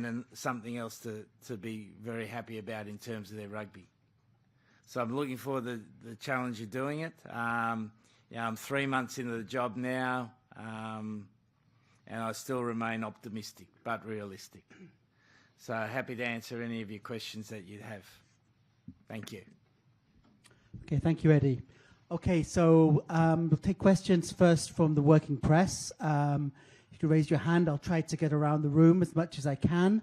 and something else to be very happy about in terms of their rugby. So I'm looking forward to the challenge of doing it. I'm 3 months into the job now, and I still remain optimistic but realistic. So happy to answer any of your questions that you have. Thank you. Okay, thank you, Eddie. Okay, so we'll take questions first from the working press. You can raise your hand. I'll try to get around the room as much as I can.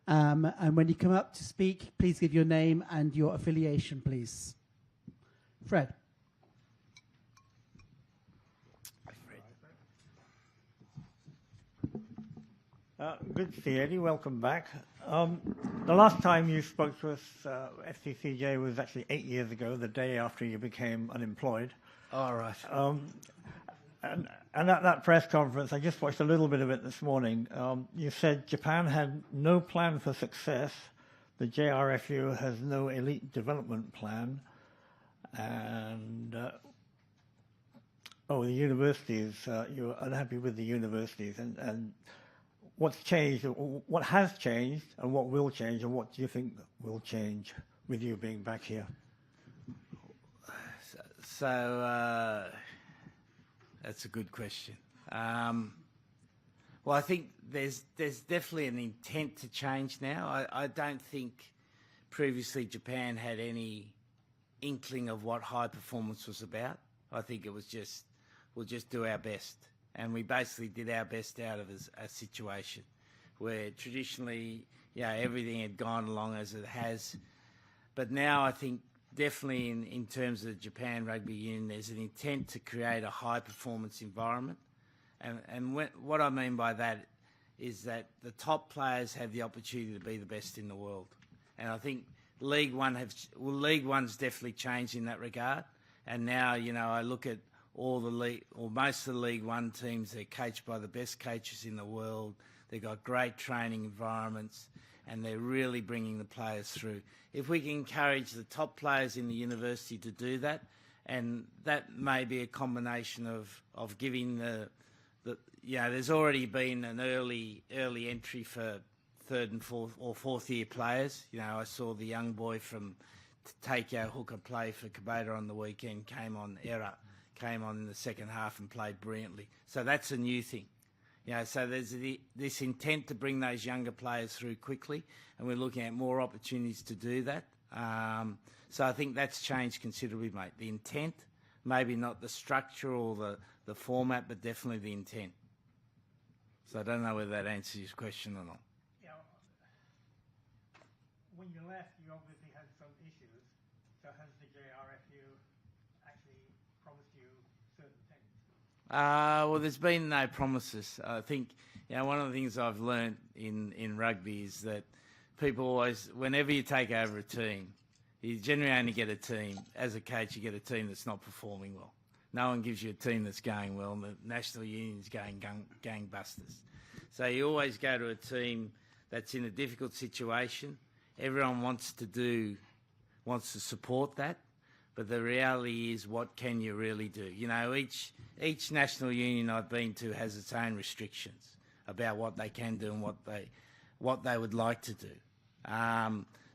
And when you come up to speak, please give your name and your affiliation, please. Fred. Good to see you, Eddie. Welcome back. The last time you spoke to us, FCCJ, was actually 8 years ago, the day after you became unemployed. All right. And at that press conference, I just watched a little bit of it this morning. You said Japan had no plan for success. The JRFU has no elite development plan. And, the universities, you're unhappy with the universities. And what's changed, what has changed, and what will change, and what do you think will change with you being back here? So that's a good question. Well, I think there's definitely an intent to change now. I don't think previously Japan had any inkling of what high performance was about. I think it was just, we'll just do our best. And we basically did our best out of a situation where traditionally, everything had gone along as it has. But now I think definitely in terms of Japan Rugby Union, there's an intent to create a high-performance environment. And what I mean by that is that the top players have the opportunity to be the best in the world. And I think League One's definitely changed in that regard. And now, I look at all the league, or most of the League One teams, they're coached by the best coaches in the world. They've got great training environments, and they're really bringing the players through. If we can encourage the top players in the university to do that, and that may be a combination of giving there's already been an early entry for third and fourth year players. I saw the young boy from Takeout Hooker play for Kubota on the weekend, came on in the second half and played brilliantly. So that's a new thing. So there's this intent to bring those younger players through quickly, and we're looking at more opportunities to do that. So I think that's changed considerably, mate. The intent, maybe not the structure or the format, but definitely the intent. So I don't know whether that answers your question or not. Yeah. When you left, you obviously had some issues. So has the JRFU actually promised you certain things? Well, there's been no promises. I think, one of the things I've learnt in rugby is that people always, whenever you take over a team, you generally only get a team. As a coach, you get a team that's not performing well. No one gives you a team that's going well, and the national union's going gangbusters. So you always go to a team that's in a difficult situation. Everyone wants to support that. But the reality is, what can you really do? Each national union I've been to has its own restrictions about what they can do and what they would like to do.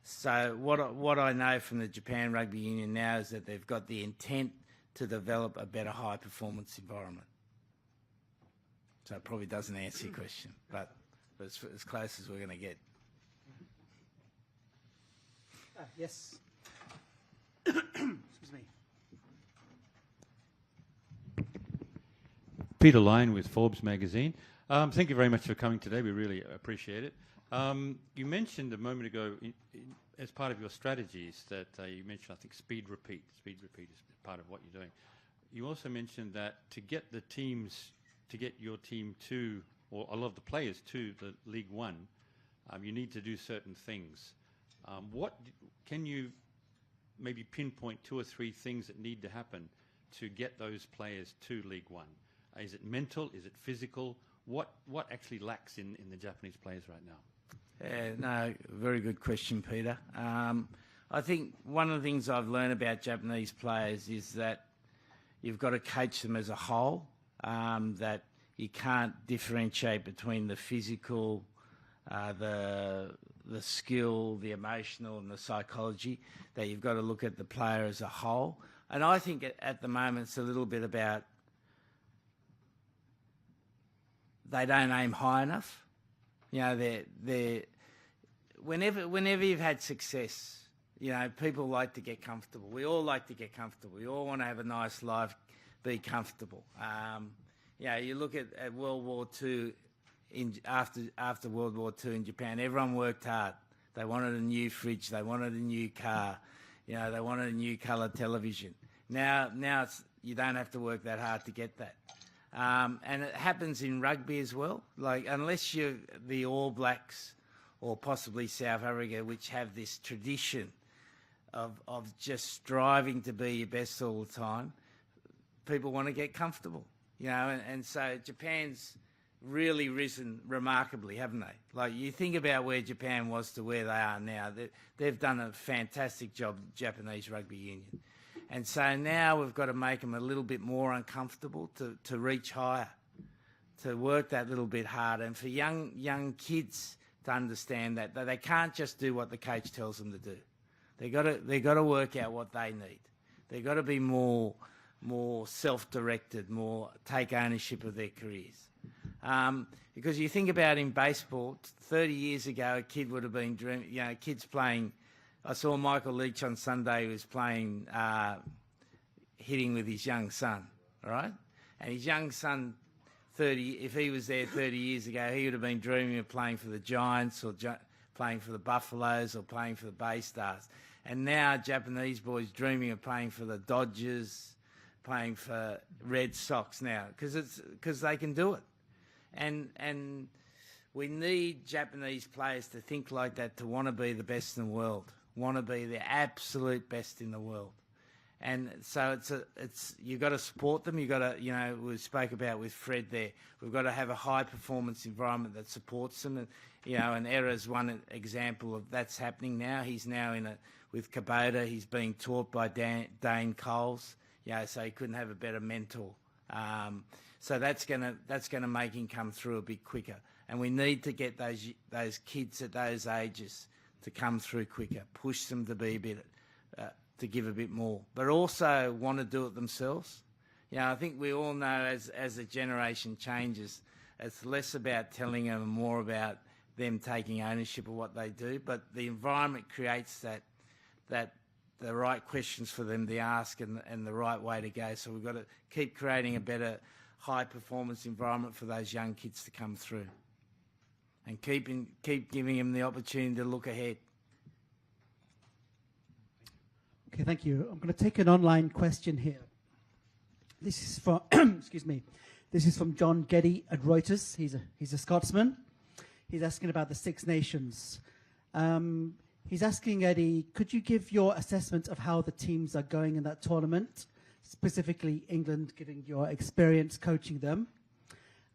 So what I know from the Japan Rugby Union now is that they've got the intent to develop a better high-performance environment. So it probably doesn't answer your question, but it's as close as we're going to get. Yes. Excuse me. Peter Lyon with Forbes magazine. Thank you very much for coming today. We really appreciate it. You mentioned a moment ago, as part of your strategies, that you mentioned, I think, speed repeat. Speed repeat is part of what you're doing. You also mentioned that to get your team to, or a lot of the players to the League One, you need to do certain things. Can you maybe pinpoint 2 or 3 things that need to happen to get those players to League One? Is it mental? Is it physical? What actually lacks in the Japanese players right now? No, very good question, Peter. I think one of the things I've learned about Japanese players is that you've got to coach them as a whole, that you can't differentiate between the physical the skill, the emotional, and the psychology. That you've got to look at the player as a whole. And I think at the moment it's a little bit about they don't aim high enough. You know, they're whenever you've had success, you know, people like to get comfortable. We all like to get comfortable. We all want to have a nice life, be comfortable. You know, you look at World War II, after World War II in Japan, everyone worked hard. They wanted a new fridge. They wanted a new car. You know, they wanted a new colour television. Now you don't have to work that hard to get that. And it happens in rugby as well. Like, unless you're the All Blacks or possibly South Africa, which have this tradition of just striving to be your best all the time, people want to get comfortable, you know. And so Japan's really risen remarkably, haven't they? Like, you think about where Japan was to where they are now. They've done a fantastic job, Japanese Rugby Union. And so now we've got to make them a little bit more uncomfortable to reach higher, to work that little bit harder, and for young kids to understand that they can't just do what the coach tells them to do. They got to work out what they need. They've got to be more self-directed, more take ownership of their careers. Because you think about in baseball, 30 years ago, a kid would have been dreaming. You know, kids playing. I saw Michael Leach on Sunday, who was playing, hitting with his young son, all right? And his young son, if he was there 30 years ago, he would have been dreaming of playing for the Giants or playing for the Buffaloes or playing for the Bay Stars. And now Japanese boys dreaming of playing for the Dodgers, playing for Red Sox now, because they can do it. And we need Japanese players to think like that, to want to be the best in the world, want to be the absolute best in the world. And so it's you've got to support them. You've got to, you know, we spoke about with Fred there, we've got to have a high performance environment that supports them. And, you know, and Era's one example of that's happening now. He's now with Kubota. He's being taught by Dane Coles, you know, so he couldn't have a better mentor. So that's gonna make him come through a bit quicker. And we need to get those kids at those ages to come through quicker, push them to be a bit, to give a bit more, but also want to do it themselves. You know, I think we all know as the generation changes, it's less about telling them and more about them taking ownership of what they do. But the environment creates that the right questions for them to ask and the right way to go. So we've got to keep creating a better high performance environment for those young kids to come through. And keep giving them the opportunity to look ahead. Okay, thank you. I'm going to take an online question here. This is from excuse me. This is from John Geddy at Reuters. He's a Scotsman. He's asking about the Six Nations. He's asking, Eddie, could you give your assessment of how the teams are going in that tournament, specifically England, given your experience coaching them?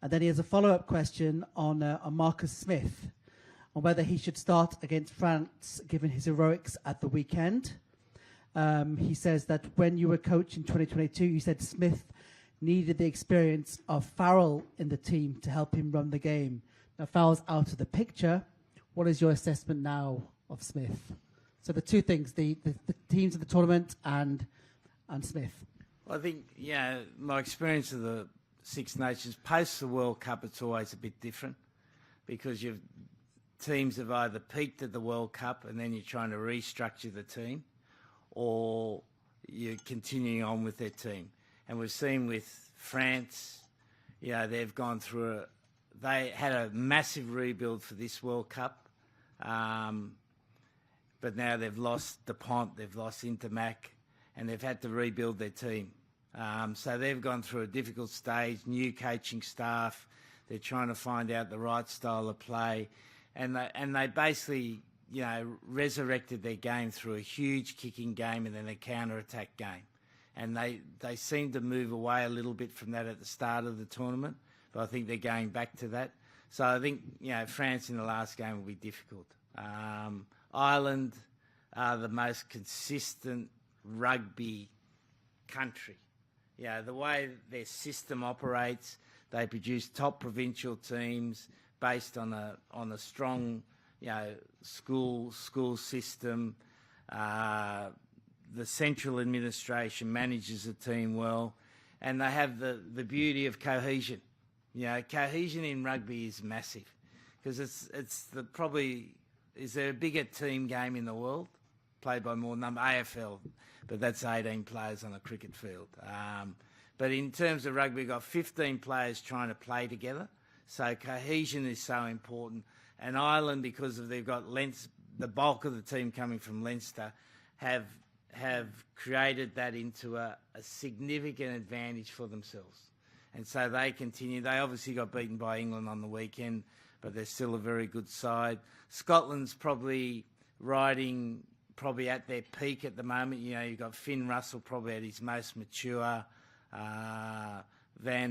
And then he has a follow-up question on Marcus Smith, on whether he should start against France, given his heroics at the weekend. He says that when you were coach in 2022, you said Smith needed the experience of Farrell in the team to help him run the game. Now Farrell's out of the picture. What is your assessment now of Smith? So the two things, the teams of the tournament and Smith. Well, I think, yeah, my experience of the Six Nations, post the World Cup, it's always a bit different because teams have either peaked at the World Cup and then you're trying to restructure the team, or you're continuing on with their team. And we've seen with France, you know, they've gone through they had a massive rebuild for this World Cup, but now they've lost Dupont, they've lost Intermac, and they've had to rebuild their team. So they've gone through a difficult stage, new coaching staff. They're trying to find out the right style of play. And they basically, you know, resurrected their game through a huge kicking game and then a counter-attack game. And they seem to move away a little bit from that at the start of the tournament, but I think they're going back to that. So I think, you know, France in the last game will be difficult. Ireland are the most consistent rugby country. You know, the way their system operates, they produce top provincial teams, based on a strong, school system. The central administration manages the team well, and they have the beauty of cohesion. Cohesion in rugby is massive because it's probably is there a bigger team game in the world played by more number AFL, but that's 18 players on a cricket field. But in terms of rugby, we've got 15 players trying to play together, so cohesion is so important. And Ireland, because they've got the bulk of the team coming from Leinster, have created that into a significant advantage for themselves. And so they continue. They obviously got beaten by England on the weekend, but they're still a very good side. Scotland's probably riding at their peak at the moment. You've got Finn Russell probably at his most mature, Van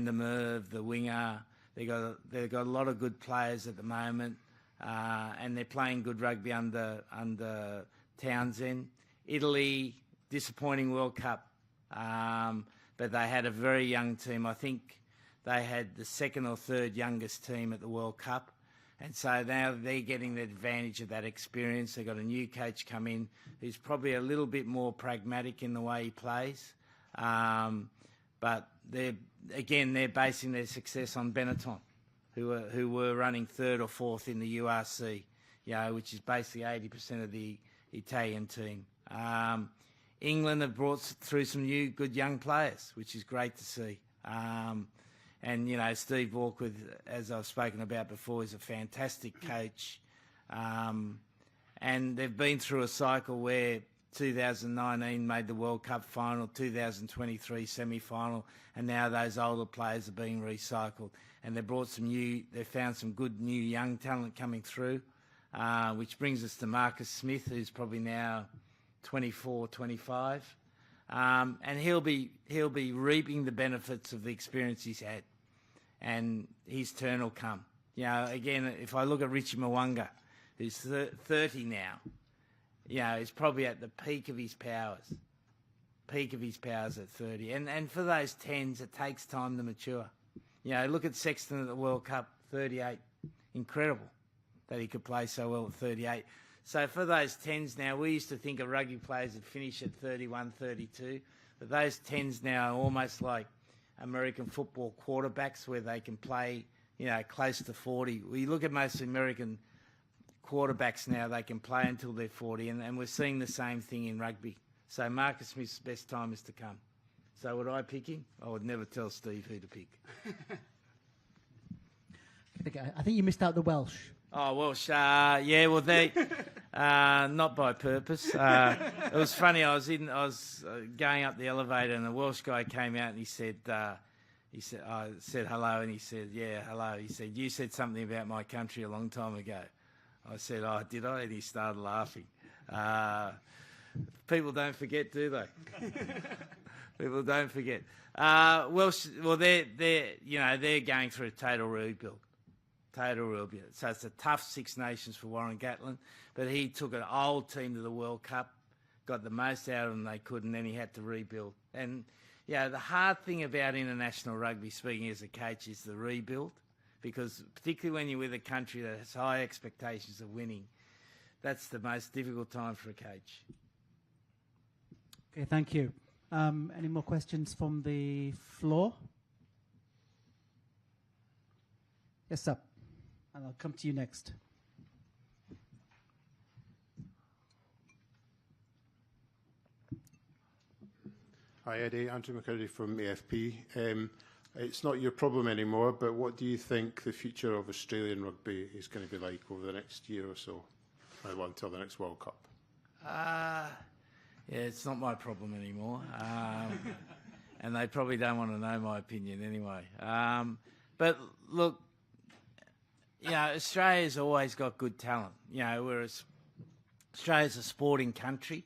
der Merwe, the winger. They've got a lot of good players at the moment, and they're playing good rugby under Townsend. Italy, disappointing World Cup, but they had a very young team. I think they had the second or third youngest team at the World Cup, and so now they're getting the advantage of that experience. They've got a new coach come in who's probably a little bit more pragmatic in the way he plays, but they're basing their success on Benetton, who were running third or fourth in the URC, which is basically 80% of the Italian team. England have brought through some new good young players, which is great to see. And Steve Walker, as I've spoken about before, is a fantastic coach. And they've been through a cycle where 2019 made the World Cup final, 2023 semi-final, and now those older players are being recycled. And they've found some good new young talent coming through, which brings us to Marcus Smith, who's probably now 24, 25. And he'll be reaping the benefits of the experience he's had, and his turn will come. Again, if I look at Richie Mwanga, who's 30 now, he's probably at the peak of his powers at 30. And for those 10s, it takes time to mature. Look at Sexton at the World Cup, 38. Incredible that he could play so well at 38. So for those 10s now, we used to think of rugby players that finish at 31, 32, but those 10s now are almost like American football quarterbacks where they can play, close to 40. We look at most American quarterbacks now, they can play until they're 40, and we're seeing the same thing in rugby. So Marcus Smith's best time is to come. So would I pick him? I would never tell Steve who to pick. I think you missed out the Welsh. Oh, Welsh, yeah, well, they, not by purpose. It was funny, I was going up the elevator and the Welsh guy came out and he said, I said hello, and he said, yeah, hello. He said, you said something about my country a long time ago. I said, oh, did I? And he started laughing. People don't forget, do they? People don't forget. Welsh, well, they're going through a total rebuild. So it's a tough Six Nations for Warren Gatland, but he took an old team to the World Cup, got the most out of them they could, and then he had to rebuild. And the hard thing about international rugby, speaking as a coach, is the rebuild, because particularly when you're with a country that has high expectations of winning, that's the most difficult time for a coach. Okay, thank you. Any more questions from the floor? Yes, sir. And I'll come to you next. Hi, Eddie. Andrew McCurdy from AFP. It's not your problem anymore, but what do you think the future of Australian rugby is going to be like over the next year or so? Well, until the next World Cup. Yeah, it's not my problem anymore. And they probably don't want to know my opinion anyway. But look, Australia's always got good talent. Whereas Australia's a sporting country,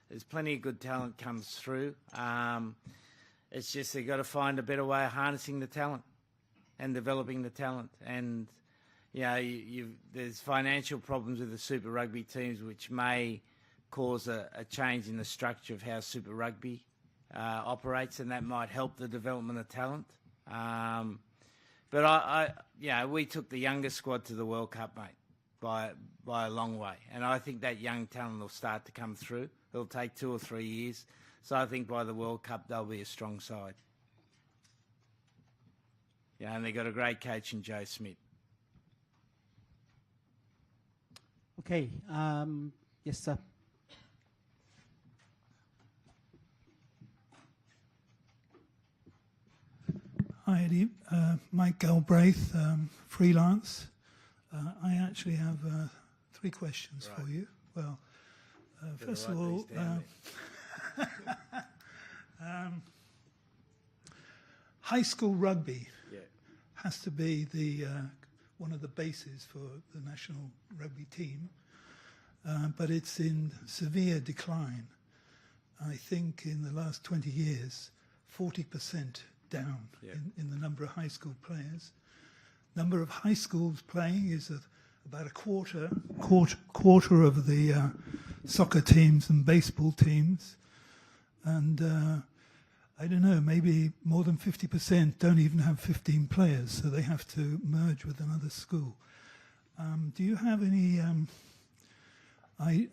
there's plenty of good talent comes through. It's just they've got to find a better way of harnessing the talent and developing the talent. And there's financial problems with the Super Rugby teams, which may cause a change in the structure of how Super Rugby operates, and that might help the development of talent. But we took the youngest squad to the World Cup, mate, by a long way. And I think that young talent will start to come through. It'll take 2 or 3 years. So I think by the World Cup, they'll be a strong side. Yeah, and they've got a great coach in Joe Smith. Okay. Yes, sir. Hi, Eddie. Mike Galbraith, freelance. I actually have 3 questions for you. Well, first of all, high school rugby has to be the one of the bases for the national rugby team, but it's in severe decline. I think in the last 20 years, 40% down in the number of high school players. Number of high schools playing is about a quarter of the soccer teams and baseball teams, and I don't know, maybe more than 50% don't even have 15 players, so they have to merge with another school. Do you have any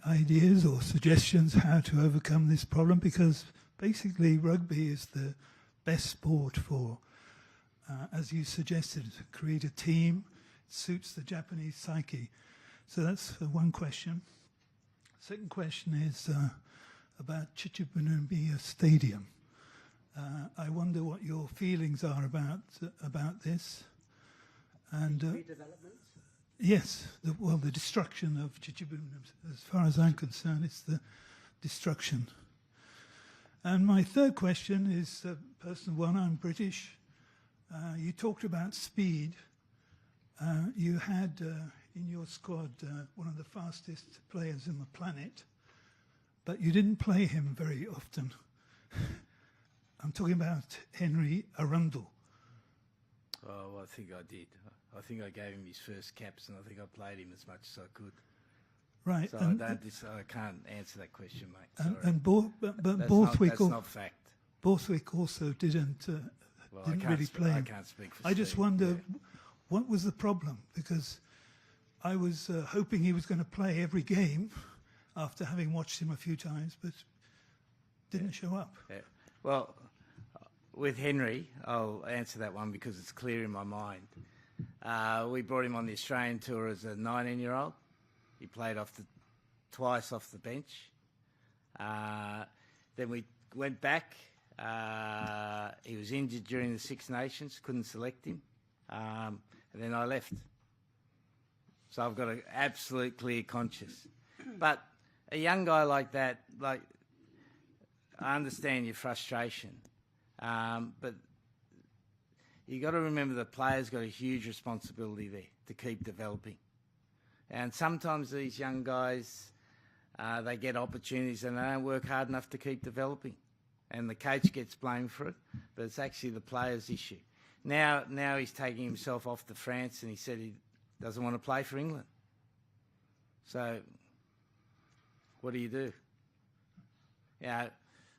ideas or suggestions how to overcome this problem? Because basically rugby is the best sport for, as you suggested, create a team. It suits the Japanese psyche. So that's one question. Second question is about Chichibunumiya Stadium. I wonder what your feelings are about this. And Redevelopment? yes, the destruction of Chichibunumiya. As far as I'm concerned, it's the destruction. And my third question is a personal one. I'm British. You talked about speed. You had in your squad one of the fastest players on the planet, but you didn't play him very often. I'm talking about Henry Arundel. Oh, well, I think I did. I think I gave him his first caps, and I think I played him as much as I could. Right. So and, I can't answer that question, mate. Sorry. and that's Borthwick, not fact. Borthwick also didn't really play I him. can't speak for I just Steve. wonder what was the problem, because I was hoping he was going to play every game after having watched him a few times, but didn't show up. Yeah. Well, with Henry, I'll answer that one because it's clear in my mind. We brought him on the Australian tour as a 19-year-old. He played twice off the bench. Then we went back. He was injured during the Six Nations, couldn't select him. And then I left. So I've got an absolute clear conscience. But a young guy like that, I understand your frustration. But you got to remember the player's got a huge responsibility there to keep developing. And sometimes these young guys, they get opportunities and they don't work hard enough to keep developing. And the coach gets blamed for it, but it's actually the player's issue. Now he's taking himself off to France and he said he doesn't want to play for England. So what do you do? Yeah,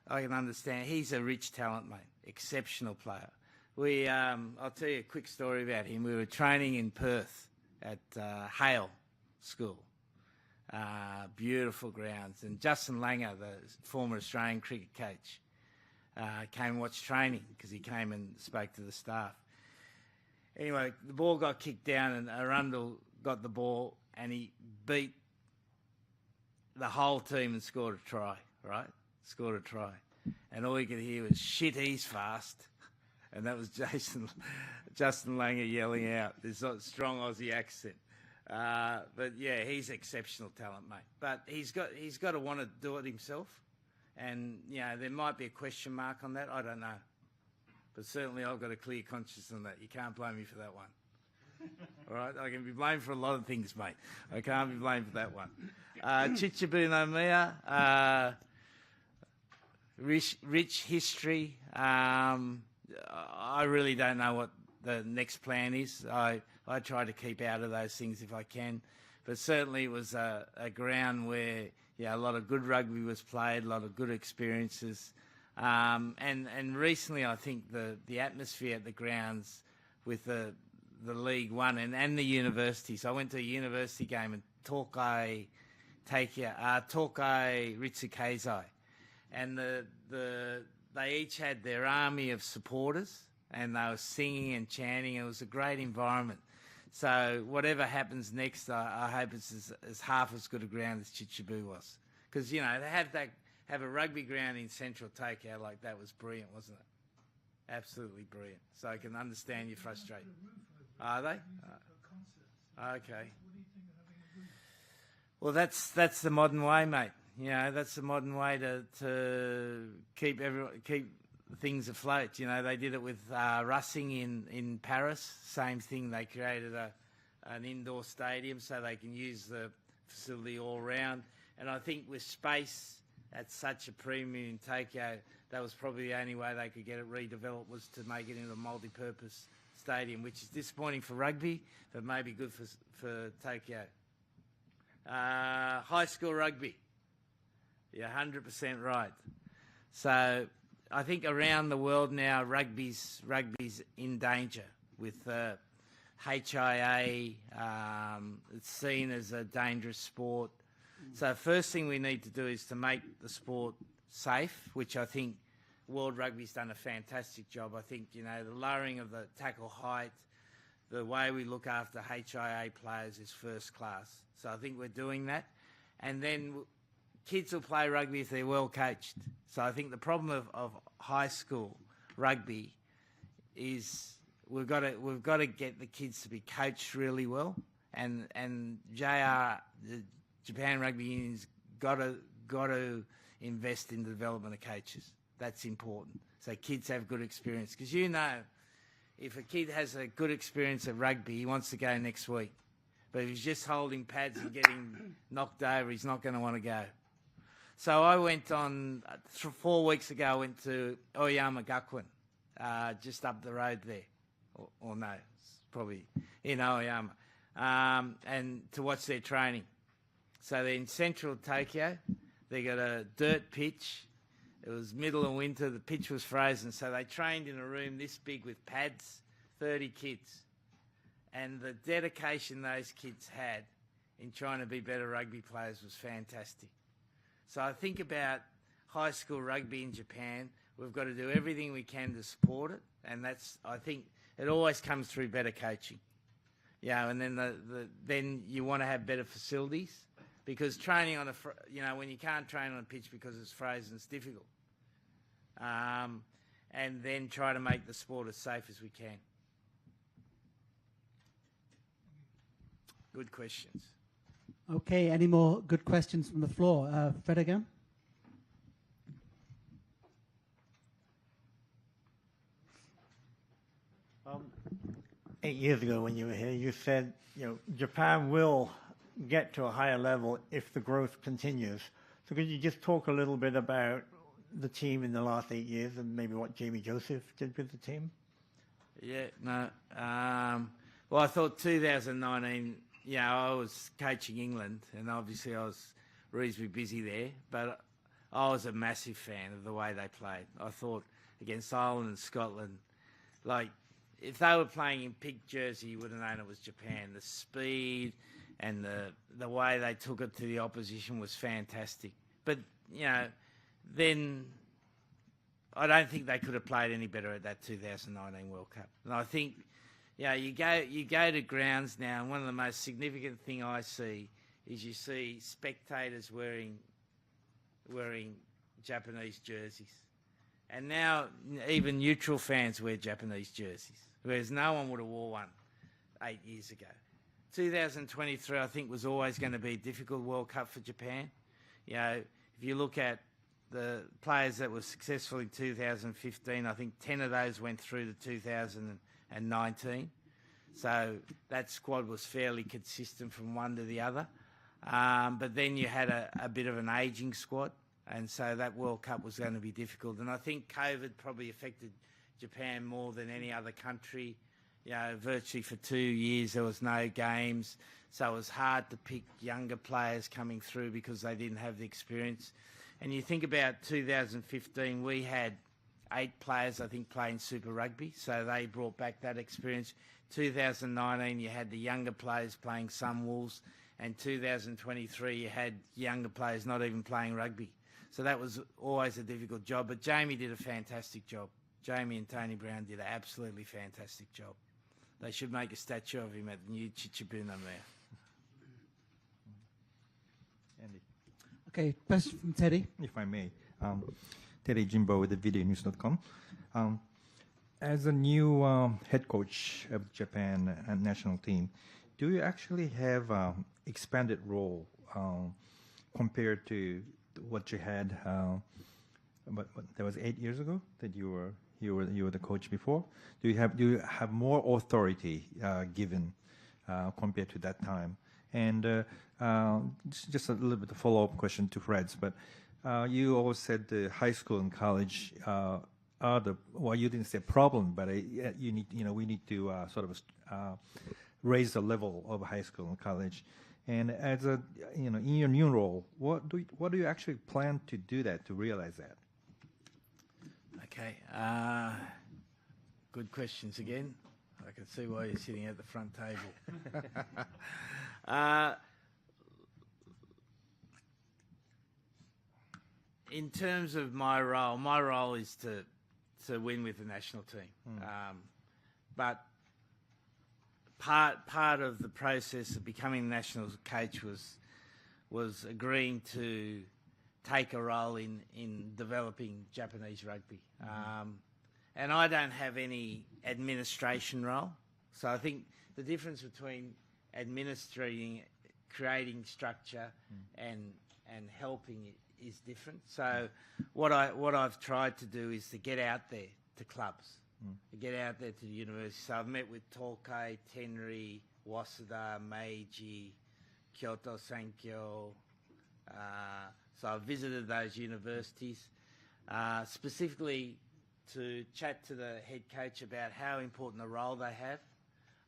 I can understand. He's a rich talent, mate. Exceptional player. I'll tell you a quick story about him. We were training in Perth at Hale School. Beautiful grounds. And Justin Langer, the former Australian cricket coach, came and watched training because he came and spoke to the staff. Anyway, the ball got kicked down and Arundel got the ball and he beat the whole team and scored a try, right? Scored a try. And all you could hear was, shit, he's fast. And that was Justin Langer yelling out. There's a strong Aussie accent. But yeah, he's exceptional talent, mate. But he's got to want to do it himself. And, there might be a question mark on that. I don't know. But certainly I've got a clear conscience on that. You can't blame me for that one. All right? I can be blamed for a lot of things, mate. I can't be blamed for that one. Chichibunumiya, rich history. I really don't know what the next plan is. I try to keep out of those things if I can. But certainly it was a ground where a lot of good rugby was played, a lot of good experiences. And recently I think the atmosphere at the grounds with the League One and the universities. I went to a university game in Tokai Ritsukeizai, and they each had their army of supporters, and they were singing and chanting. It was a great environment. So whatever happens next, I hope it's as half as good a ground as Chichibu was, because to have a rugby ground in central Tokyo like that was brilliant, wasn't it? Absolutely brilliant. So I can understand your frustration. Are they? Okay. Well, that's the modern way, mate. That's the modern way to keep things afloat. They did it with Racing in Paris. Same thing. They created an indoor stadium so they can use the facility all round. And I think with space at such a premium in Tokyo, that was probably the only way they could get it redeveloped, was to make it into a multi-purpose stadium, which is disappointing for rugby, but maybe good for Tokyo. High school rugby. You're 100% right. So I think around the world now, rugby's in danger with HIA. It's seen as a dangerous sport. So first thing we need to do is to make the sport safe, which I think World Rugby's done a fantastic job. I think, the lowering of the tackle height, the way we look after HIA players is first class. So I think we're doing that. And then kids will play rugby if they're well coached. So I think the problem of high school rugby is we've got to get the kids to be coached really well, and the Japan Rugby Union's got to invest in the development of coaches. That's important. So kids have good experience, because if a kid has a good experience at rugby, he wants to go next week. But if he's just holding pads and getting knocked over, he's not going to want to go. So I went on 4 weeks ago. I went to Oyama Gakuen, just up the road there, or no, it's probably in Oyama, and to watch their training. So they're in central Tokyo. They got a dirt pitch. It was middle of winter. The pitch was frozen. So they trained in a room this big with pads, 30 kids. And the dedication those kids had in trying to be better rugby players was fantastic. So I think about high school rugby in Japan. We've got to do everything we can to support it. And I think it always comes through better coaching. And then then you want to have better facilities. Because training on when you can't train on a pitch because it's frozen, it's difficult. And then try to make the sport as safe as we can. Good questions. Okay, any more good questions from the floor? Fred again? 8 years ago when you were here, you said, Japan will get to a higher level if the growth continues. So could you just talk a little bit about the team in the last 8 years and maybe what Jamie Joseph did with the team? Well, I thought 2019, I was coaching England, and obviously I was reasonably busy there, but I was a massive fan of the way they played. I thought against Ireland and Scotland, if they were playing in pink jersey, you would have known it was Japan. The speed and the way they took it to the opposition was fantastic. But, then I don't think they could have played any better at that 2019 World Cup. And I think, you go to grounds now, and one of the most significant thing I see is you see spectators wearing Japanese jerseys. And now even neutral fans wear Japanese jerseys, whereas no one would have wore one 8 years ago. 2023, I think, was always going to be a difficult World Cup for Japan. If you look at the players that were successful in 2015, I think 10 of those went through to 2019. So that squad was fairly consistent from one to the other. But then you had a bit of an ageing squad, and so that World Cup was going to be difficult. And I think COVID probably affected Japan more than any other country. Virtually for 2 years there was no games, so it was hard to pick younger players coming through because they didn't have the experience. And you think about 2015, we had 8 players, I think, playing Super Rugby, so they brought back that experience. 2019, you had the younger players playing Sunwolves, and 2023, you had younger players not even playing rugby. So that was always a difficult job, but Jamie did a fantastic job. Jamie and Tony Brown did an absolutely fantastic job. They should make a statue of him at the new Chichibuna there. Andy, Okay, question from Teddy. if I may. Teddy Jimbo with the videonews.com. As a new head coach of Japan national team, do you actually have expanded role compared to what you had? But that was 8 years ago that you were the coach before. Do you have more authority given compared to that time? And just a little bit of follow-up question to Fred's, but you always said the high school and college are the, well, you didn't say problem, but we need to sort of raise the level of high school and college. And as a, in your new role, what do you actually plan to do that, to realize that? Okay, good questions again. I can see why you're sitting at the front table. In terms of my role is to win with the national team. But part of the process of becoming national coach was agreeing to take a role in developing Japanese rugby. And I don't have any administration role. So I think the difference between administrating, creating structure and helping it is different. So what I've tried to do is to get out there to clubs, to get out there to the university. So I've met with Tokai, Tenri, Waseda, Meiji, Kyoto Sankyo. So I've visited those universities, specifically to chat to the head coach about how important a role they have,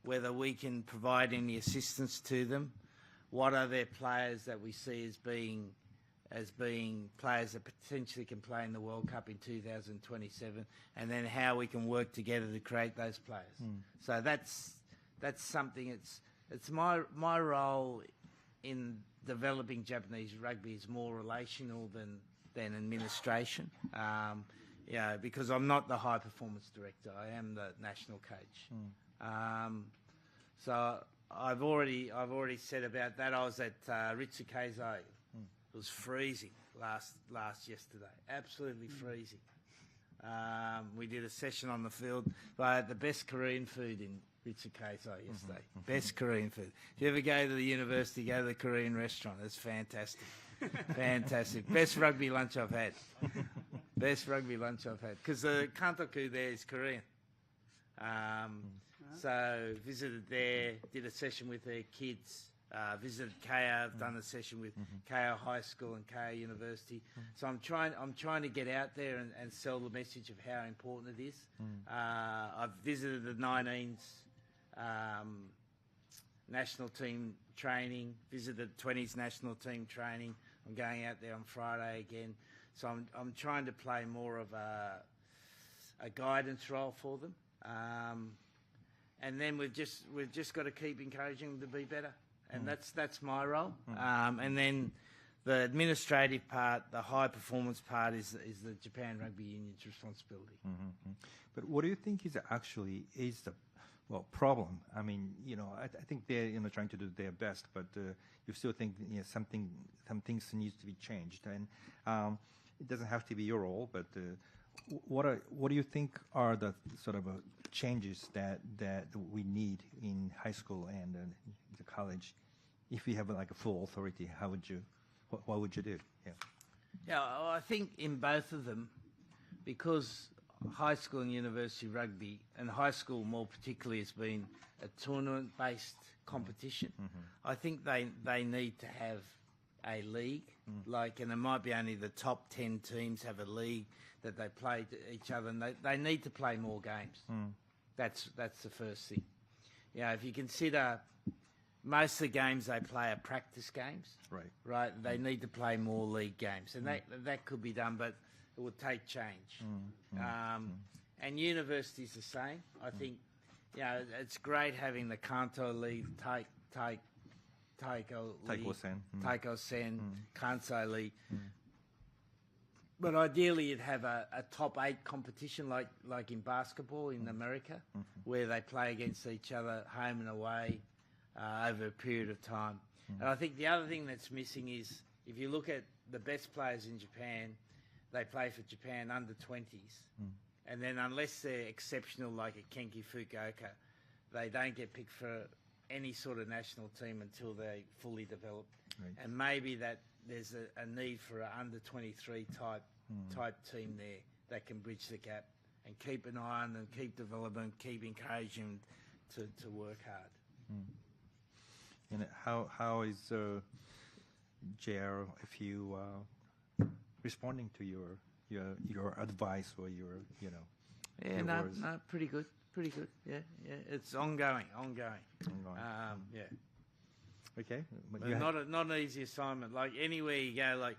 whether we can provide any assistance to them, what are their players that we see as being players that potentially can play in the World Cup in 2027, and then how we can work together to create those players. So that's something. It's my role in developing Japanese rugby is more relational than administration. Because I'm not the high performance director. I am the national coach. So I've already said about that. I was at Ritsukeizai. It was freezing yesterday. Absolutely freezing. We did a session on the field. I had the best Korean food in Ritsukeizai yesterday. Best Korean food. If you ever go to the university, go to the Korean restaurant. It's fantastic. Fantastic. Best rugby lunch I've had. Best rugby lunch I've had. Because the kantoku there is Korean. So visited there, did a session with their kids. Visited Keio. I've done a session with Keio High School and Keio University. So I'm trying to get out there and sell the message of how important it is. I've visited the 19s national team training, visited 20s national team training. I'm going out there on Friday again. So I'm trying to play more of a guidance role for them. And then we've just got to keep encouraging them to be better. And that's my role. And then the administrative part, the high performance part, is the Japan Rugby Union's responsibility. But what do you think is the problem? I mean, I think they're trying to do their best, but you still think some things needs to be changed, and it doesn't have to be your role. But what do you think are the sort of changes that we need in high school and the college? If you have a full authority, what would you do? Yeah, I think in both of them, because high school and university rugby, and high school more particularly, has been a tournament-based competition. I think they need to have a league, and it might be only the top 10 teams have a league that they play to each other, and they need to play more games. That's the first thing. If you consider most of the games they play are practice games, right? They need to play more league games, and that could be done. But it would take change. And universities the same. I think, you know, it's great having the Kanto League, Taiko-sen, Kansai League. But ideally, you'd have a top 8 competition like in basketball in America, where they play against each other home and away over a period of time. And I think the other thing that's missing is, if you look at the best players in Japan, they play for Japan under 20s. And then unless they're exceptional like a Kenki Fukuoka, they don't get picked for any sort of national team until they're fully developed. Right. And maybe that there's a need for an under 23 type team there that can bridge the gap and keep an eye on them, keep developing, keep encouraging them to work hard. And how is JRFU responding to your advice or your your words? No, pretty good. Yeah, it's ongoing. Yeah. Okay. But But not an easy assignment. Like anywhere you go, like,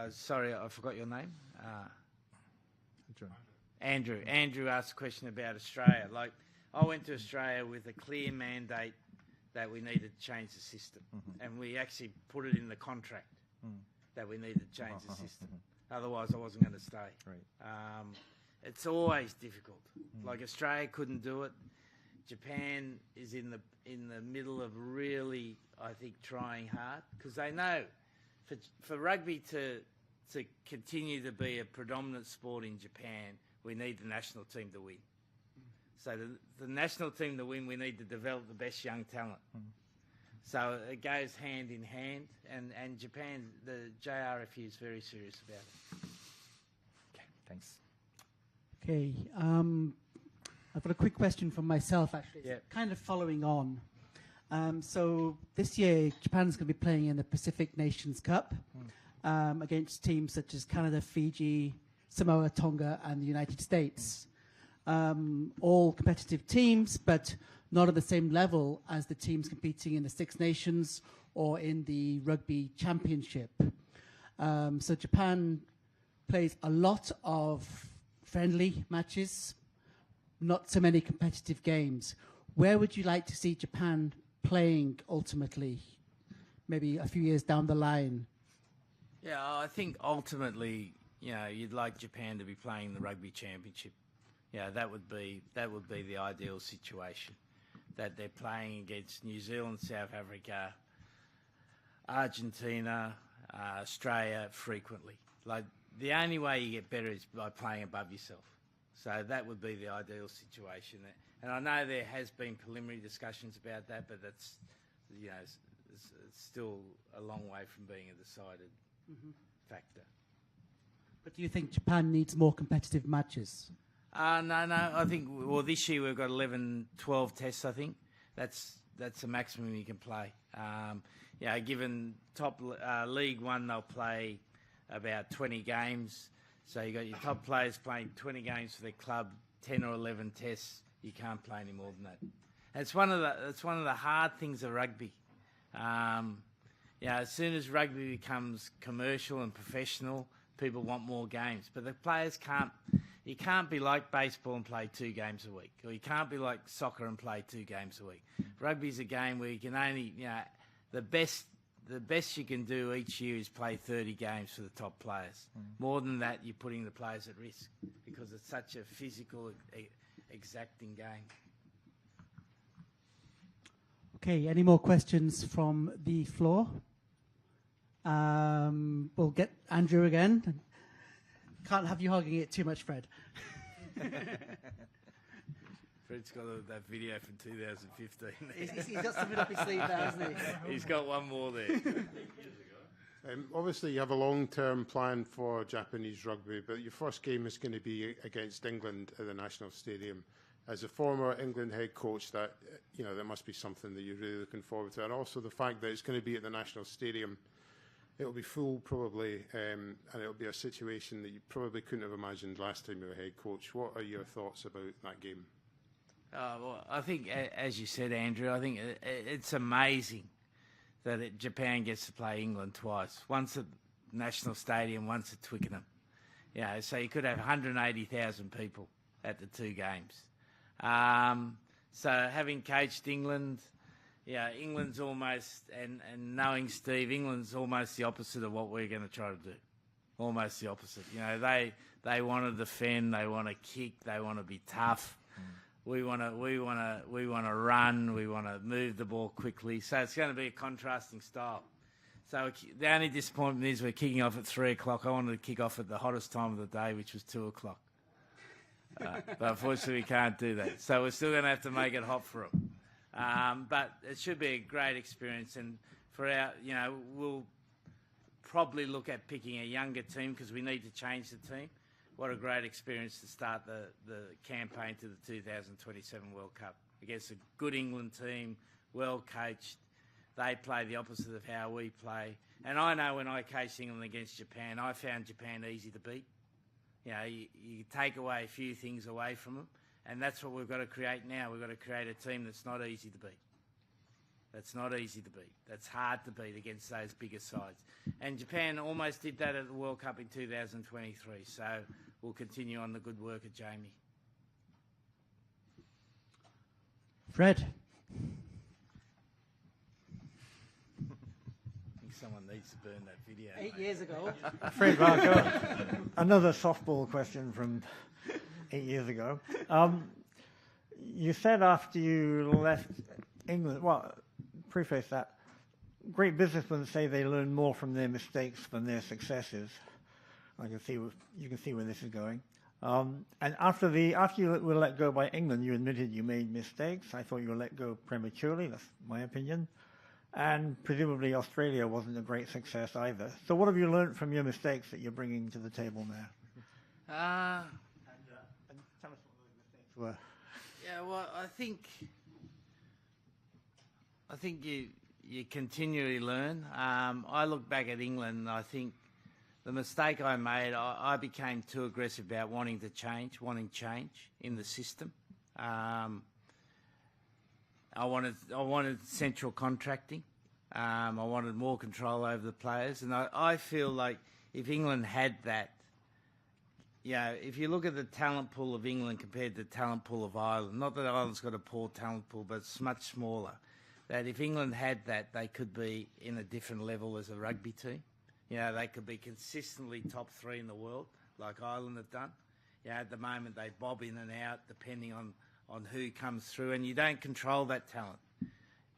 sorry, I forgot your name. Andrew. Andrew asked a question about Australia. Like, I went to Australia with a clear mandate that we needed to change the system, and we actually put it in the contract that we needed to change the system. Otherwise, I wasn't going to stay. Right. It's always difficult. Like Australia couldn't do it. Japan is in the middle of really, I think, trying hard, because they know for rugby to continue to be a predominant sport in Japan, we need the national team to win. So the national team to win, we need to develop the best young talent. So it goes hand in hand, and Japan, the JRFU is very serious about it. Okay, thanks. Okay, I've got a quick question from myself, actually. Yeah. Kind of following on. So this year, Japan's going to be playing in the Pacific Nations Cup against teams such as Canada, Fiji, Samoa, Tonga, and the United States. All competitive teams, but not at the same level as the teams competing in the Six Nations or in the Rugby Championship. So Japan plays a lot of friendly matches, not so many competitive games. Where would you like to see Japan playing ultimately, maybe a few years down the line? Yeah, I think ultimately, you'd like Japan to be playing the Rugby Championship. Yeah, that would be the ideal situation, that they're playing against New Zealand, South Africa, Argentina, Australia frequently. Like, the only way you get better is by playing above yourself. So that would be the ideal situation. And I know there has been preliminary discussions about that, but that's, it's still a long way from being a decided factor. But do you think Japan needs more competitive matches? No. I think, this year we've got 11, 12 tests, I think. That's the maximum you can play. Given top League One, they'll play about 20 games. So you got your top players playing 20 games for their club, 10 or 11 tests. You can't play any more than that. And it's one of the hard things of rugby. As soon as rugby becomes commercial and professional, people want more games. But the players can't. You can't be like baseball and play 2 games a week, or you can't be like soccer and play 2 games a week. Rugby's a game where you can only, the best you can do each year is play 30 games for the top players. More than that, you're putting the players at risk, because it's such a physical, exacting game. Okay, any more questions from the floor? We'll get Andrew again. Can't have you hogging it too much, Fred. Fred's got that video from 2015. He's got something up his sleeve there, hasn't he? He's got one more there. Obviously, you have a long-term plan for Japanese rugby, but your first game is going to be against England at the National Stadium. As a former England head coach, that must be something that you're really looking forward to, and also the fact that it's going to be at the National Stadium. It'll be full probably, and it'll be a situation that you probably couldn't have imagined last time you were head coach. What are your thoughts about that game? I think, as you said, Andrew, I think it's amazing that Japan gets to play England twice. Once at National Stadium, once at Twickenham. You know, so you could have 180,000 people at the two games. So having coached England, yeah, England's almost, and knowing Steve, England's almost the opposite of what we're going to try to do. Almost the opposite. You know, they want to defend, they want to kick, they want to be tough. We want to run, we want to move the ball quickly. So it's going to be a contrasting style. So the only disappointment is we're kicking off at 3 o'clock. I wanted to kick off at the hottest time of the day, which was 2 o'clock. But unfortunately, we can't do that. So we're still going to have to make it hot for them. But it should be a great experience. And for our, you know, we'll probably look at picking a younger team because we need to change the team. What a great experience to start the campaign to the 2027 World Cup against a good England team, well coached. They play the opposite of how we play. And I know when I coached England against Japan, I found Japan easy to beat. You know, you take away a few things away from them, and that's what we've got to create now. We've got to create a team that's not easy to beat. That's not easy to beat. That's hard to beat against those bigger sides. And Japan almost did that at the World Cup in 2023, so we'll continue on the good work of Jamie. Fred. Someone needs to burn that video. 8 years ago. Fred Barker, another softball question from 8 years ago. You said after you left England, well, preface that, great businessmen say they learn more from their mistakes than their successes. You can see where this is going. And after you were let go by England, you admitted you made mistakes. I thought you were let go prematurely. That's my opinion. And presumably Australia wasn't a great success either. So what have you learned from your mistakes that you're bringing to the table now? And tell us what those mistakes were. Yeah, well, I think you continually learn. I look back at England and I think the mistake I made, I became too aggressive about wanting change in the system. I wanted central contracting. I wanted more control over the players, and I feel like if England had that, you know, if you look at the talent pool of England compared to the talent pool of Ireland, not that Ireland's got a poor talent pool, but it's much smaller, that if England had that, they could be in a different level as a rugby team. You know, they could be consistently top 3 in the world, like Ireland have done. You know, at the moment they bob in and out depending on who comes through, and you don't control that talent,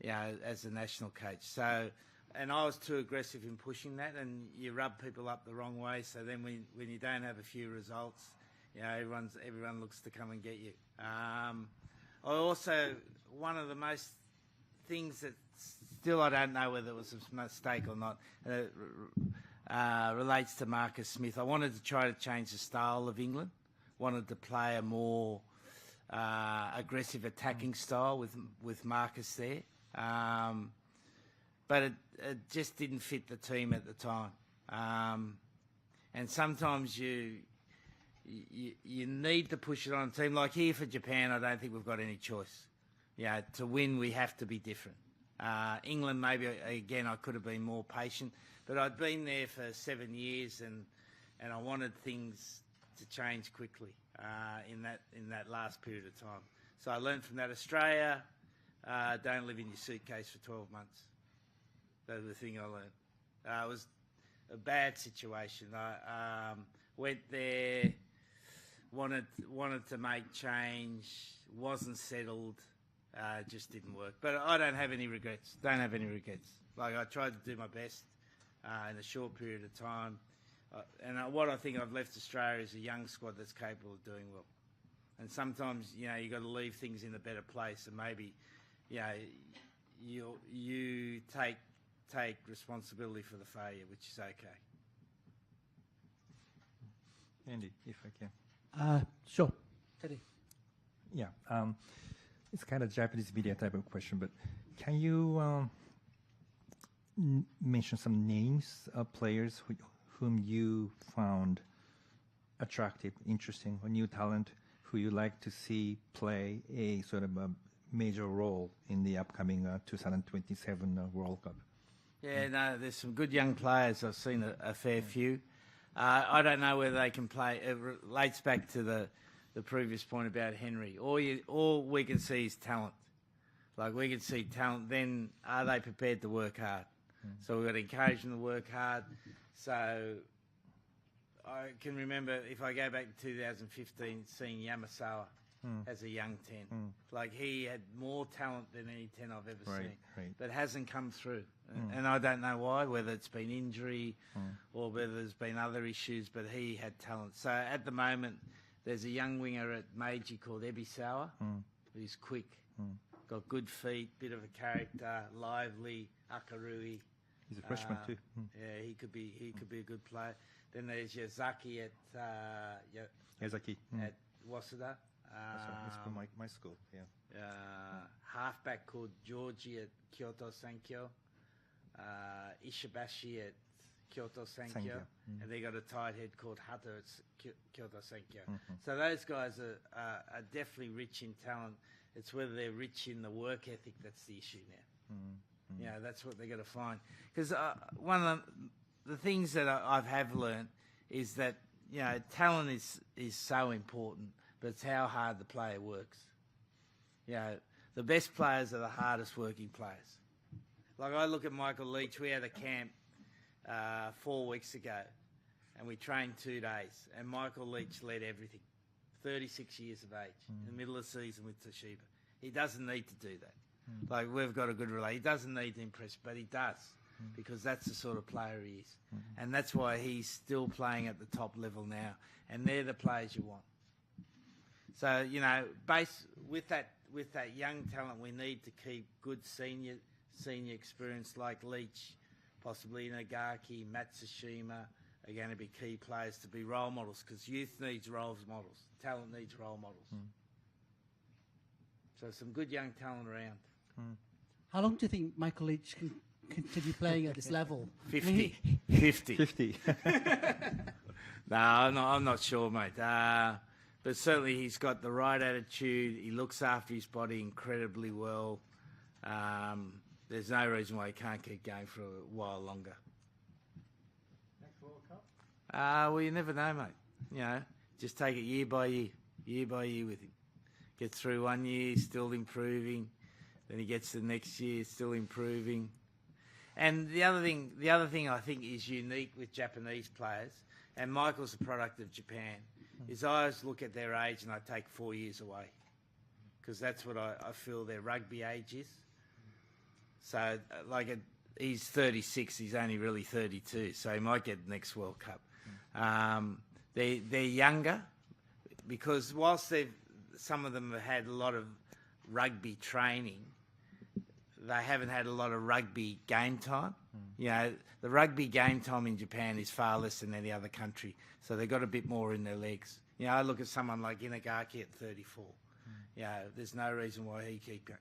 you know, as a national coach. So, and I was too aggressive in pushing that, and you rub people up the wrong way. So then when you don't have a few results, you know, everyone looks to come and get you. I also, one of the most things that still I don't know whether it was a mistake or not, relates to Marcus Smith. I wanted to try to change the style of England, wanted to play a more aggressive attacking style with Marcus there, but it just didn't fit the team at the time. And sometimes you need to push it on a team. Like here for Japan, I don't think we've got any choice. Yeah, to win we have to be different. England, maybe again I could have been more patient, but I'd been there for 7 years and I wanted things to change quickly in that last period of time. So I learned from that. Australia, don't live in your suitcase for 12 months. That was the thing I learned. It was a bad situation. I went there, wanted to make change, wasn't settled, just didn't work. But I don't have any regrets. Like I tried to do my best in a short period of time. And what I think I've left Australia is a young squad that's capable of doing well. And sometimes, you know, you've got to leave things in a better place, and maybe, you know, you take responsibility for the failure, which is okay. Andy, if I can. Sure. Teddy. Yeah. It's kind of Japanese media type of question, but can you mention some names of players whom you found attractive, interesting, or new talent who you like to see play a sort of a major role in the upcoming 2027 World Cup? Yeah, no, there's some good young players. I've seen a fair few. I don't know whether they can play. It relates back to the previous point about Henry. All we can see is talent. Like, we can see talent. Then are they prepared to work hard? So we've got to encourage them to work hard. So I can remember, if I go back to 2015, seeing Yamasawa as a young 10. Like, he had more talent than any 10 I've ever seen, but hasn't come through. And I don't know why, whether it's been injury or whether there's been other issues, but he had talent. So at the moment, there's a young winger at Meiji called Ebisawa, who's quick, got good feet, bit of a character, lively, Akarui. He's a freshman too. Yeah, he could be a good player. Then there's Yazaki at Yazaki. at Waseda. That's from my school. Yeah. Halfback called Georgie at Kyoto Sankyo. Ishibashi at Kyoto Sankyo. And they got a tight head called Hato at Kyoto Sankyo. So those guys are definitely rich in talent. It's whether they're rich in the work ethic that's the issue now. You know, that's what they've got to find. Because one of the things that I have learned is that, you know, talent is so important, but it's how hard the player works. You know, the best players are the hardest working players. Like, I look at Michael Leach. We had a camp 4 weeks ago, and we trained 2 days, and Michael Leach led everything. 36 years of age, in the middle of the season with Toshiba. He doesn't need to do that. Like, we've got a good relationship. He doesn't need to impress, but he does, because that's the sort of player he is. And that's why he's still playing at the top level now. And they're the players you want. So, you know, with that young talent, we need to keep good senior experience like Leach, possibly Nagaki, Matsushima are going to be key players to be role models, because youth needs role models. Talent needs role models. So some good young talent around. How long do you think Michael Leach can continue playing at this level? 50. 50. No, I'm not sure, mate. But certainly he's got the right attitude. He looks after his body incredibly well. There's no reason why he can't keep going for a while longer. Next World Cup? Well, you never know, mate. You know, just take it year by year with him. Get through 1 year, still improving. Then he gets to the next year, still improving. And the other thing I think is unique with Japanese players, and Michael's a product of Japan, is I always look at their age and I take 4 years away, because that's what I feel their rugby age is. So, he's 36, he's only really 32, so he might get the next World Cup. They're younger, because whilst some of them have had a lot of rugby training, they haven't had a lot of rugby game time. You know, the rugby game time in Japan is far less than any other country, so they've got a bit more in their legs. You know, I look at someone like Inagaki at 34. You know, there's no reason why he keep going.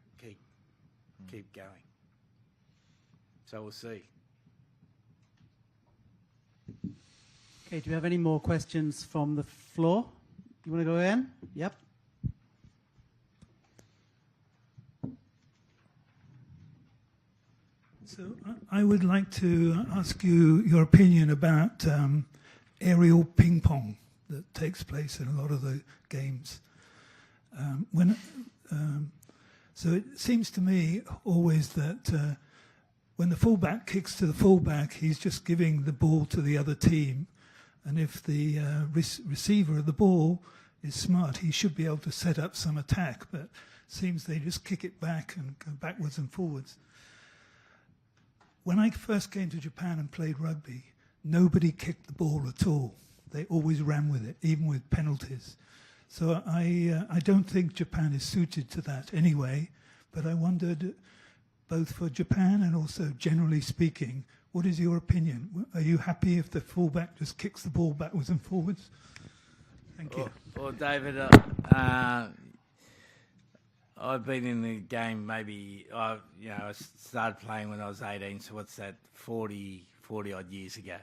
So we'll see. Okay, do we have any more questions from the floor? You want to go in? Yep. So I would like to ask you your opinion about aerial ping pong that takes place in a lot of the games. So it seems to me always that when the fullback kicks to the fullback, he's just giving the ball to the other team. And if the receiver of the ball is smart, he should be able to set up some attack. But it seems they just kick it back and go backwards and forwards. When I first came to Japan and played rugby, nobody kicked the ball at all. They always ran with it, even with penalties. So I don't think Japan is suited to that anyway, but I wondered, both for Japan and also generally speaking, what is your opinion? Are you happy if the fullback just kicks the ball backwards and forwards? Thank you. Well, David, I've been in the game maybe, I started playing when I was 18, so what's that, 40 odd years ago.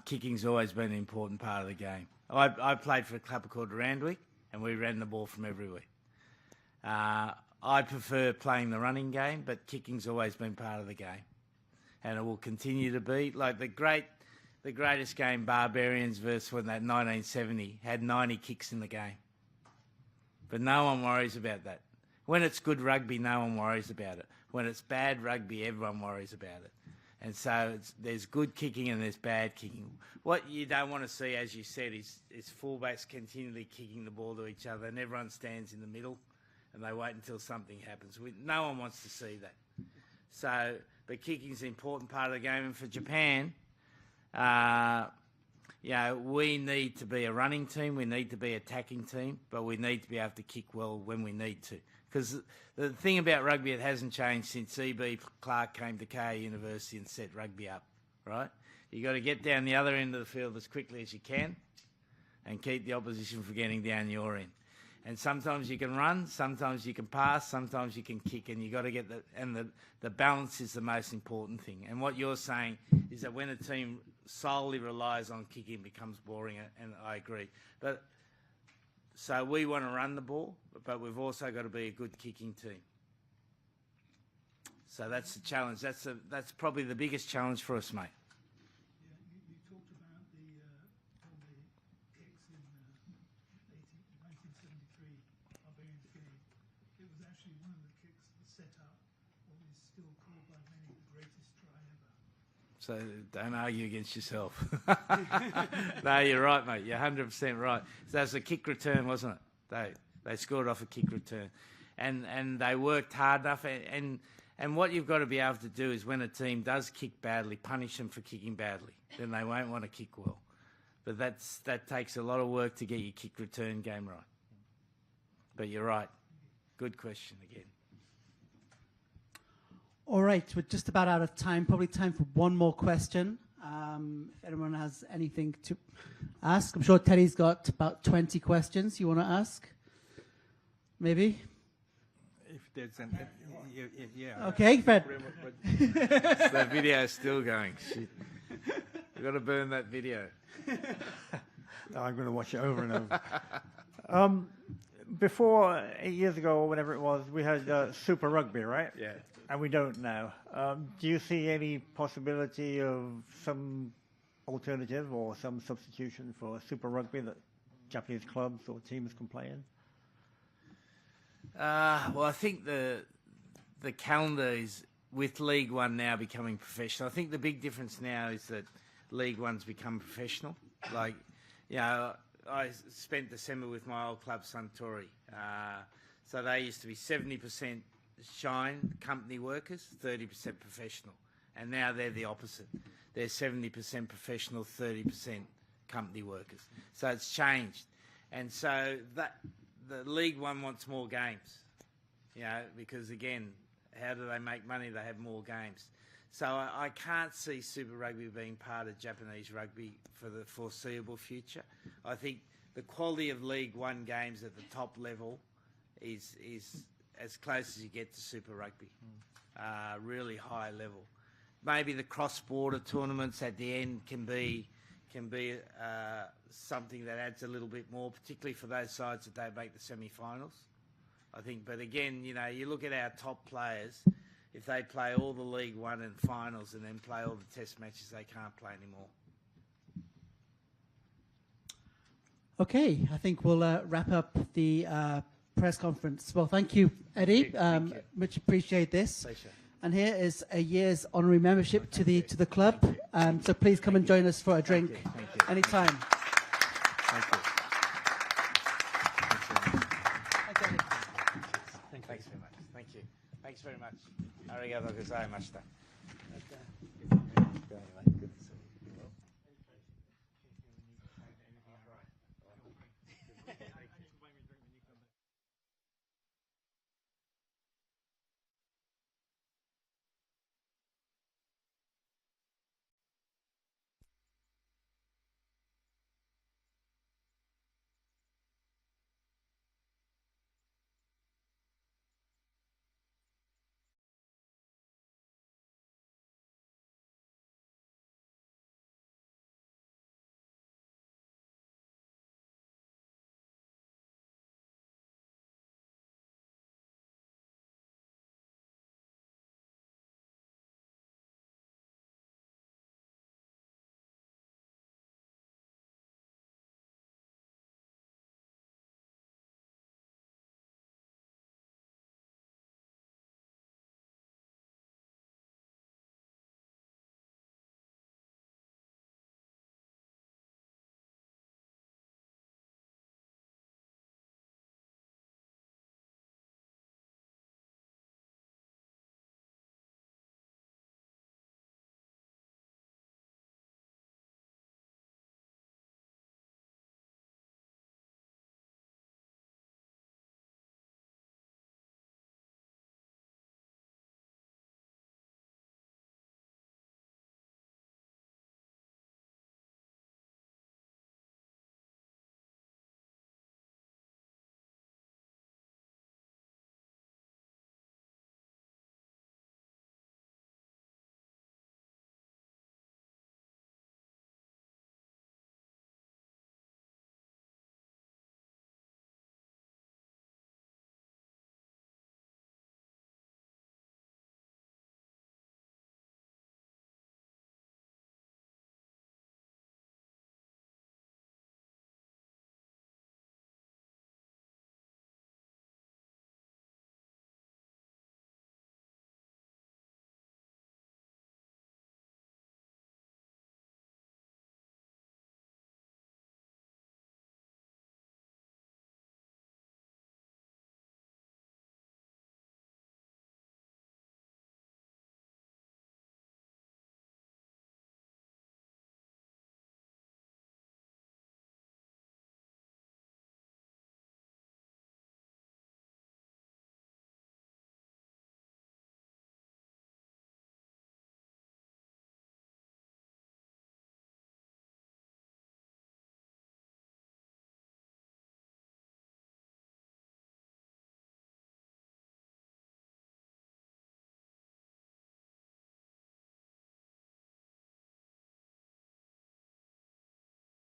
Kicking's always been an important part of the game. I played for a club called Randwick, and we ran the ball from everywhere. I prefer playing the running game, but kicking's always been part of the game, and it will continue to be. Like the great the greatest game, Barbarians versus when that 1970 had 90 kicks in the game. But no one worries about that. When it's good rugby, no one worries about it. When it's bad rugby, everyone worries about it. And so there's good kicking and there's bad kicking. What you don't want to see, as you said, is fullbacks continually kicking the ball to each other and everyone stands in the middle and they wait until something happens. No one wants to see that. So, but kicking's an important part of the game. And for Japan, we need to be a running team, we need to be an attacking team, but we need to be able to kick well when we need to. Because the thing about rugby, it hasn't changed since E.B. Clark came to KU University and set rugby up, right? You've got to get down the other end of the field as quickly as you can and keep the opposition from getting down your end. And sometimes you can run, sometimes you can pass, sometimes you can kick, and you've got to get the balance is the most important thing. And what you're saying is that when a team solely relies on kicking, it becomes boring, and I agree. But so we want to run the ball, but we've also got to be a good kicking team. So that's the challenge. That's probably the biggest challenge for us, mate. Yeah, you talked about all the kicks in 1973 Barbarians game. It was actually one of the kicks that set up what is still called by many the greatest try ever. So don't argue against yourself. No, you're right, mate. You're 100% right. So that was a kick return, wasn't it? They scored off a kick return. And they worked hard enough. And what you've got to be able to do is when a team does kick badly, punish them for kicking badly. Then they won't want to kick well. But that takes a lot of work to get your kick return game right. But you're right. Good question again. All right, we're just about out of time. Probably time for one more question. If anyone has anything to ask. I'm sure Teddy's got about 20 questions you want to ask. Maybe? If there's an... Yeah. Okay, Fred. That video is still going. Shit. We've got to burn that video. I'm going to watch it over and over. Before 8 years ago or whatever it was, we had Super Rugby, right? Yeah. And we don't now. Do you see any possibility of some alternative or some substitution for Super Rugby that Japanese clubs or teams can play in? Well, I think the calendar is, with League One now becoming professional, I think the big difference now is that League One's become professional. Like, I spent December with my old club, Suntory. So they used to be 70% Shine company workers, 30% professional. And now they're the opposite. They're 70% professional, 30% company workers. So it's changed. And so that the League One wants more games, because again, how do they make money? They have more games. So I can't see Super Rugby being part of Japanese rugby for the foreseeable future. I think the quality of League One games at the top level is as close as you get to Super Rugby, really high level. Maybe the cross-border tournaments at the end can be something that adds a little bit more, particularly for those sides that don't make the semi-finals. I think, but again, you look at our top players, if they play all the League One and finals and then play all the test matches, they can't play anymore. Okay, I think we'll wrap up the press conference. Well, thank you, Eddie. Thank you. Much appreciate this. Pleasure. And here is a year's honorary membership to the club. So please come and join us for a drink Thank you. anytime. Thank you. Thanks very much. Thank you. Thanks very much. Arigato gozaimasu.